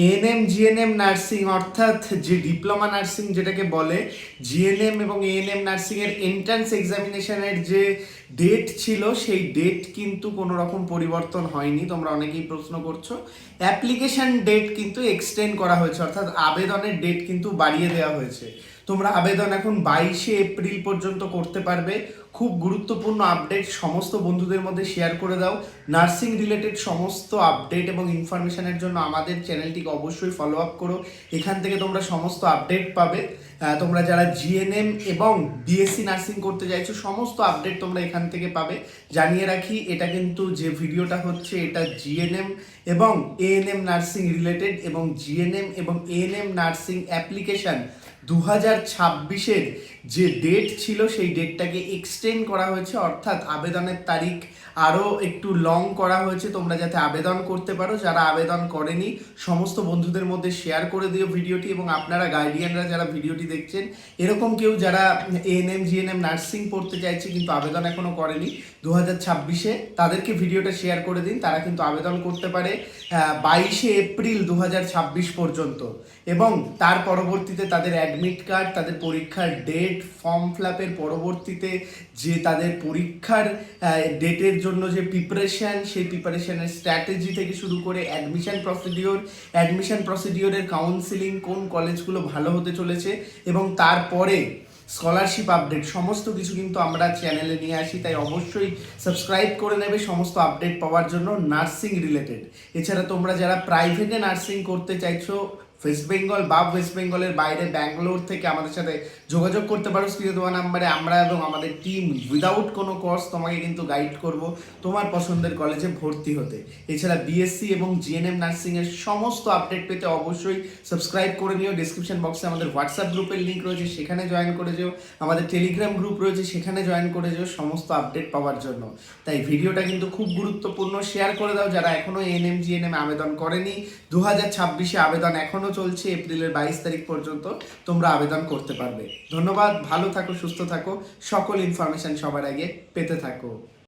ANM GNM nursing অর্থাৎ যে diploma nursing যেটাকে বলে, জিএনএম এবং এএনএম নার্সিংয়ের এন্ট্রান্স এক্সামিনেশনের যে ডেট ছিল সেই ডেট কিন্তু কোনো রকম পরিবর্তন হয়নি। তোমরা অনেকেই প্রশ্ন করছো, অ্যাপ্লিকেশন ডেট কিন্তু এক্সটেন্ড করা হয়েছে, অর্থাৎ আবেদনের ডেট কিন্তু বাড়িয়ে দেওয়া হয়েছে। তোমরা আবেদন এখন 22শে এপ্রিল পর্যন্ত করতে পারবে। খুব গুরুত্বপূর্ণ আপডেট, সমস্ত বন্ধুদের মধ্যে শেয়ার করে দাও। নার্সিং রিলেটেড সমস্ত আপডেট এবং ইনফরমেশনের জন্য আমাদের চ্যানেলটিকে অবশ্যই ফলো আপ করো। এখান থেকে তোমরা সমস্ত আপডেট পাবে। তোমরা যারা জিএনএম এবং বিএসসি নার্সিং করতে চাইছো সমস্ত আপডেট তোমরা এখান থেকে পাবে। জানিয়ে রাখি, এটা কিন্তু যে ভিডিওটা হচ্ছে এটা জিএনএম এবং এএনএম নার্সিং রিলেটেড, এবং জিএনএম এবং এএনএম নার্সিং অ্যাপ্লিকেশন 2026-এর যে ডেট ছিল সেই ডেটটাকে এক্সটেন্ড করা হয়েছে, অর্থাৎ আবেদনের তারিখ আরও একটু লং করা হয়েছে। তোমরা যাতে আবেদন করতে পারো, যারা আবেদন করেনি সমস্ত বন্ধুদের মধ্যে শেয়ার করে দিও ভিডিওটি। এবং আপনারা গার্ডিয়ানরা যারা ভিডিওটি দেখছেন, এরকম কেউ যারা এএনএম জিএনএম নার্সিং পড়তে চাইছে কিন্তু আবেদন এখনও করেনি 2026-এ, তাদেরকে ভিডিওটা শেয়ার করে দিন। তারা কিন্তু আবেদন করতে পারে 22শে এপ্রিল 2026 পর্যন্ত, এবং তার পরবর্তীতে তাদের অ্যাডমিট কার্ড, তাদের পরীক্ষার ডেট, ফর্ম ফিল-আপের পরবর্তীতে যে তাদের পরীক্ষার ডেটের জন্য যে প্রিপারেশান, সেই প্রিপারেশানের স্ট্র্যাটেজি থেকে শুরু করে অ্যাডমিশন প্রসিডিওরের কাউন্সিলিং, কোন কলেজগুলো ভালো হতে চলেছে, এবং তারপরে স্কলারশিপ আপডেট, সমস্ত কিছু কিন্তু আমরা চ্যানেলে নিয়ে আসি। তাই অবশ্যই সাবস্ক্রাইব করে নেবে সমস্ত আপডেট পাওয়ার জন্য নার্সিং রিলেটেড। এছাড়া তোমরা যারা প্রাইভেটে নার্সিং করতে চাইছো ওয়েস্ট বেঙ্গল বা ওয়েস্ট বেঙ্গলের বাইরে ব্যাঙ্গালোর থেকে আমাদের সাথে যোগাযোগ করতে পারো স্ক্রিনে দেওয়া নাম্বারে। আমরা এবং আমাদের টিম উইদাউট কোনো কস্ট তোমাকে কিন্তু গাইড করব তোমার পছন্দের কলেজে ভর্তি হতে। এছাড়া বিএসসি এবং জিএনএম নার্সিংয়ের সমস্ত আপডেট পেতে অবশ্যই সাবস্ক্রাইব করে নিও। ডিসক্রিপশন বক্সে আমাদের হোয়াটসঅ্যাপ গ্রুপের লিঙ্ক রয়েছে, সেখানে জয়েন করে যেও। আমাদের টেলিগ্রাম গ্রুপ রয়েছে, সেখানে জয়েন করে যেও সমস্ত আপডেট পাওয়ার জন্য। তাই ভিডিওটা কিন্তু খুব গুরুত্বপূর্ণ, শেয়ার করে দাও। যারা এখনও এএনএম জিএনএম আবেদন করেনি, 2026-এ আবেদন এখনও চলছে, এপ্রিলের 22 তারিখ পর্যন্ত তোমরা আবেদন করতে পারবে। ধন্যবাদ, ভালো থাকো, সুস্থ থাকো, সকল ইনফরমেশন সবার আগে পেতে থাকো।